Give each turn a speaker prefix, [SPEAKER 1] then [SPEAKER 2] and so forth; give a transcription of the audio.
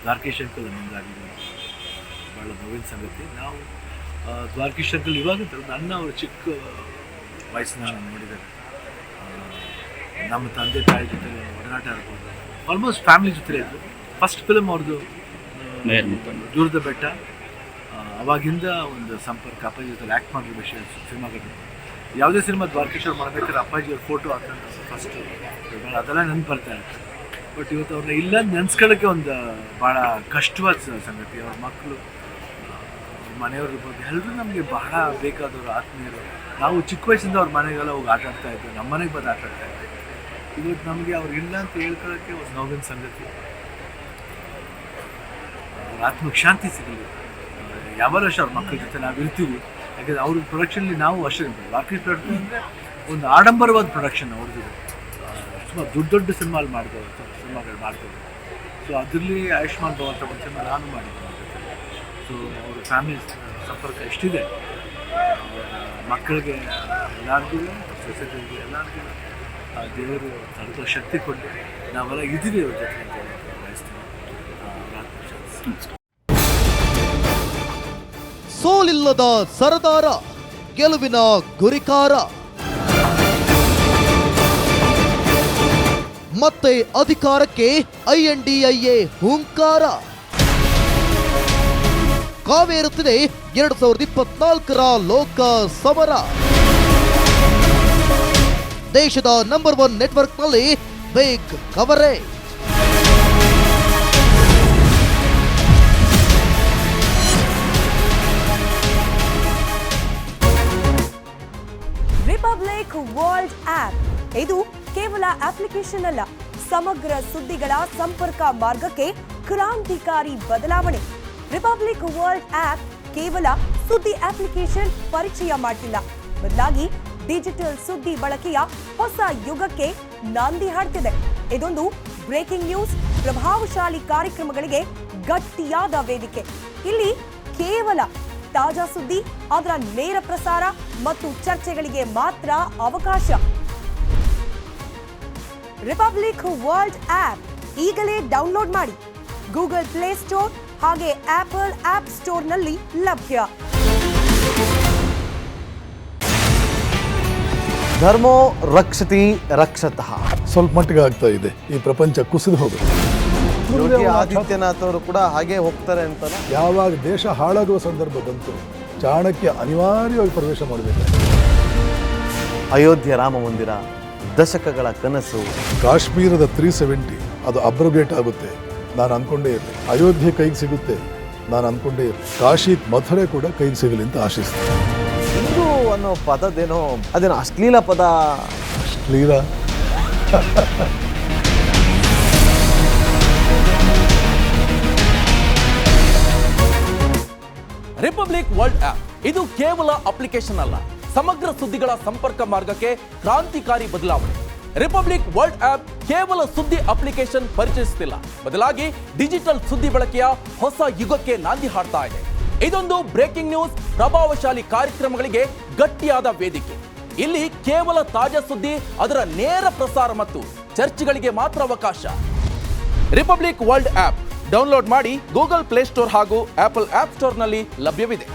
[SPEAKER 1] Dwarakish uncle ನಮ್ಮದಾಗಿದೆ, ಭಾಳ ನೋವಿನ ಸಂಗತಿ. ನಾವು ದ್ವಾರಕೀಶ್ ಅಂಕಲ್ ಇವಾಗ ನನ್ನ ಅವರು ಚಿಕ್ಕ ವಯಸ್ಸಿನ ನೋಡಿದ್ದಾರೆ. ನಮ್ಮ ತಂದೆ ತಾಯಿ ಜೊತೆ ಒಡನಾಟ ಇರ್ಬೋದು, ಆಲ್ಮೋಸ್ಟ್ ಫ್ಯಾಮಿಲಿ ಜೊತೆ ಇದ್ದು. ಫಸ್ಟ್ ಫಿಲಮ್ ಅವ್ರದ್ದು ದೂರದ ಬೆಟ್ಟ, ಅವಾಗಿಂದ ಒಂದು ಸಂಪರ್ಕ. ಅಪ್ಪಾಜಿ ಜೊತೆ ಆ್ಯಕ್ಟ್ ಮಾಡಿರೋ ವಿಷಯ ಸಿನಿಮಾಗಳು, ಯಾವುದೇ ಸಿನಿಮಾ ದ್ವಾರಕೀಶ್ ಅವ್ರು ಮಾಡಬೇಕಾದ್ರೆ ಅಪ್ಪಾಜಿಯವ್ರ ಫೋಟೋ ಹಾಕೊಂಡು ಫಸ್ಟ್ ಅದೆಲ್ಲ ನೆನಪು ಬರ್ತಾ ಇರುತ್ತೆ. ಬಟ್ ಇವತ್ತು ಅವ್ರನ್ನ ಇಲ್ಲ ನೆನೆಸ್ಕೊಳ್ಳೋಕ್ಕೆ ಒಂದು ಭಾಳ ಕಷ್ಟವಾದ ಸಂಗತಿ. ಅವ್ರ ಮಕ್ಕಳು, ಮನೆಯವ್ರ ಇರ್ಬೋದು, ಎಲ್ಲರೂ ನಮಗೆ ಬಹಳ ಬೇಕಾದವರು, ಆತ್ಮೀಯರು. ನಾವು ಚಿಕ್ಕ ವಯಸ್ಸಿಂದ ಅವ್ರ ಮನೆಗೆಲ್ಲ ಹೋಗಿ ಆಟ ಆಡ್ತಾ ಇದ್ವಿ, ನಮ್ಮ ಮನೆಗೆ ಬಂದು ಆಟ ಆಡ್ತಾ ಇದ್ವಿ. ಇವತ್ತು ನಮಗೆ ಅವ್ರು ಇಲ್ಲ ಅಂತ ಹೇಳ್ಕೊಳ್ಳೋಕ್ಕೆ ಒಂದು ನೋವಿನ ಸಂಗತಿ. ಅವ್ರ ಆತ್ಮಕ್ಕೆ ಶಾಂತಿ ಸಿಗಲಿ. ಯಾವಾಗ ವರ್ಷ ಅವ್ರ ಮಕ್ಕಳ ಜೊತೆ ನಾವು ಇರ್ತೀವಿ, ಯಾಕೆಂದರೆ ಅವ್ರ ಪ್ರೊಡಕ್ಷನ್ಲಿ ನಾವು ಅಷ್ಟೇ. ದ್ವಾರಕೀಶ್ ಪ್ರೊಡಕ್ಷನ್ ಅಂದರೆ ಒಂದು ಆಡಂಬರವಾದ ಪ್ರೊಡಕ್ಷನ್ ಅವ್ರದ್ದು. ಸುಮಾರು ದೊಡ್ಡ ಸಿನಿಮಾಗಳು ಸಿನಿಮಾಗಳು ಮಾಡ್ತಾರೆ. ಸೊ ಅದರಲ್ಲಿ ಆಯುಷ್ಮಾನ್ ಭವ ಅಂತ ಒಂದು ಸಿನಿಮಾ ನಾನು ಮಾಡಿದ್ದೆ ಅವ್ರ ಜೊತೆ. ಸೊ ಅವ್ರ ಫ್ಯಾಮಿಲಿ ಸಂಪರ್ಕ ಎಷ್ಟಿದೆ, ಮಕ್ಕಳಿಗೆ ಎಲ್ಲರಿಗೂ, ಸೊಸೈಟಿಗೆ ಎಲ್ಲರಿಗೂ ದೇವರು ಸ್ವಲ್ಪ ಶಕ್ತಿ ಕೊಟ್ಟು ನಾವೆಲ್ಲ ಇದ್ದೀವಿ ಅವ್ರ ಜೊತೆ ಅಂತ ಬಯಸ್ತೀವಿ.
[SPEAKER 2] ಸೋಲಿಲ್ಲದ ಸರದಾರ, ಗೆಲುವಿನ ಗುರಿಕಾರ, ಮತ್ತೆ ಅಧಿಕಾರಕ್ಕೆ INDIA ಹೂಂಕಾರ. ಕಾವೇರುತ್ತಿದೆ 2024ರ ಲೋಕ ಸಮರ. ದೇಶದ ನಂಬರ್ 1 ನೆಟ್ವರ್ಕ್ನಲ್ಲಿ big coverage.
[SPEAKER 3] Republic world app ಇದು ಕೇವಲ ಅಪ್ಲಿಕೇಶನ್ ಅಲ್ಲ, ಸಮಗ್ರ ಸುದ್ದಿಗಳ ಸಂಪರ್ಕ ಮಾರ್ಗಕ್ಕೆ ಕ್ರಾಂತಿಕಾರಿ ಬದಲಾವಣೆ. ರಿಪಬ್ಲಿಕ್ ವರ್ಲ್ಡ್ ಆಪ್ ಕೇವಲ ಸುದ್ದಿ ಅಪ್ಲಿಕೇಶನ್ ಪರಿಚಯ ಮಾಡ್ತಿಲ್ಲ, ಬದಲಾಗಿ ಡಿಜಿಟಲ್ ಸುದ್ದಿ ಬಳಕೆಯ ಹೊಸ ಯುಗಕ್ಕೆ ನಾಂದಿ ಹಾಡ್ತಿದೆ. ಇದೊಂದು ಬ್ರೇಕಿಂಗ್ ನ್ಯೂಸ್, ಪ್ರಭಾವಶಾಲಿ ಕಾರ್ಯಕ್ರಮಗಳಿಗೆ ಗಟ್ಟಿಯಾದ ವೇದಿಕೆ. ಇಲ್ಲಿ ಕೇವಲ ತಾಜಾ ಸುದ್ದಿ, ಅದರ ನೇರ ಪ್ರಸಾರ ಮತ್ತು ಚರ್ಚೆಗಳಿಗೆ ಮಾತ್ರ ಅವಕಾಶ. ರಿಪಬ್ಲಿಕ್ ವರ್ಲ್ಡ್ ಆಪ್ ಈಗಲೇ ಡೌನ್ಲೋಡ್ ಮಾಡಿ. ಗೂಗಲ್ ಪ್ಲೇ ಸ್ಟೋರ್ ಹಾಗೆ ಆಪಲ್ ಆಪ್ ಸ್ಟೋರ್ನಲ್ಲಿ ಲಭ್ಯ.
[SPEAKER 4] ಧರ್ಮೋ ರಕ್ಷತಿ ರಕ್ಷತಃ.
[SPEAKER 5] ಸ್ವಲ್ಪ ಮಟ್ಟಿಗೆ ಆಗ್ತಾ ಇದೆ, ಈ ಪ್ರಪಂಚ ಕುಸಿದು ಹೋಗುತ್ತೆ.
[SPEAKER 4] ಯೋಗಿ ಆದಿತ್ಯನಾಥ್ ಅವರು ಕೂಡ ಹಾಗೆ ಹೋಗ್ತಾರೆ ಅಂತ.
[SPEAKER 5] ಯಾವಾಗ ದೇಶ ಹಾಳಾಗುವ ಸಂದರ್ಭ ಬಂತು, ಚಾಣಕ್ಯ ಅನಿವಾರ್ಯವಾಗಿ ಪ್ರವೇಶ ಮಾಡಬೇಕು.
[SPEAKER 4] ಅಯೋಧ್ಯೆ ರಾಮ ಮಂದಿರ ದಶಕಗಳ ಕನಸು.
[SPEAKER 5] ಕಾಶ್ಮೀರದ 370 ಅದು ಅಬ್ರೋಗೇಟ್ ಆಗುತ್ತೆ, ನಾನು ಅನ್ಕೊಂಡೇ ಇರಲಿ. ಅಯೋಧ್ಯೆ ಕೈಗೆ ಸಿಗುತ್ತೆ, ನಾನು ಅನ್ಕೊಂಡೇ ಇರಲಿ. ಕಾಶಿ ಮಥುರೆ ಕೂಡ ಕೈಗೆ ಸಿಗಲಿ ಅಂತ ಆಶಿಸ್ತೀನಿ.
[SPEAKER 4] ಹಿಂದೂ ಅನ್ನೋ ಪದದೇನೋ ಅದೇನೋ ಅಶ್ಲೀಲ ಪದ.
[SPEAKER 5] ಅಶ್ಲೀಲ
[SPEAKER 6] ರಿಪಬ್ಲಿಕ್ ವರ್ಲ್ಡ್ ಆಪ್ ಇದು ಕೇವಲ ಅಪ್ಲಿಕೇಶನ್ ಅಲ್ಲ, ಸಮಗ್ರ ಸುದ್ದಿಗಳ ಸಂಪರ್ಕ ಮಾರ್ಗಕ್ಕೆ ಕ್ರಾಂತಿಕಾರಿ ಬದಲಾವಣೆ. ರಿಪಬ್ಲಿಕ್ ವರ್ಲ್ಡ್ ಆಪ್ ಕೇವಲ ಸುದ್ದಿ ಅಪ್ಲಿಕೇಶನ್ ಪರಿಚಯಿಸುತ್ತಿಲ್ಲ, ಬದಲಾಗಿ ಡಿಜಿಟಲ್ ಸುದ್ದಿ ಬಳಕೆಯ ಹೊಸ ಯುಗಕ್ಕೆ ನಾಂದಿ ಹಾಡ್ತಾ ಇದೆ. ಇದೊಂದು ಬ್ರೇಕಿಂಗ್ ನ್ಯೂಸ್, ಪ್ರಭಾವಶಾಲಿ ಕಾರ್ಯಕ್ರಮಗಳಿಗೆ ಗಟ್ಟಿಯಾದ ವೇದಿಕೆ. ಇಲ್ಲಿ ಕೇವಲ ತಾಜಾ ಸುದ್ದಿ, ಅದರ ನೇರ ಪ್ರಸಾರ ಮತ್ತು ಚರ್ಚೆಗಳಿಗೆ ಮಾತ್ರ ಅವಕಾಶ. ರಿಪಬ್ಲಿಕ್ ವರ್ಲ್ಡ್ ಆಪ್ ಡೌನ್ಲೋಡ್ ಮಾಡಿ. ಗೂಗಲ್ ಪ್ಲೇ ಸ್ಟೋರ್ ಹಾಗೂ ಆಪಲ್ ಆಪ್ ಸ್ಟೋರ್ನಲ್ಲಿ ಲಭ್ಯವಿದೆ.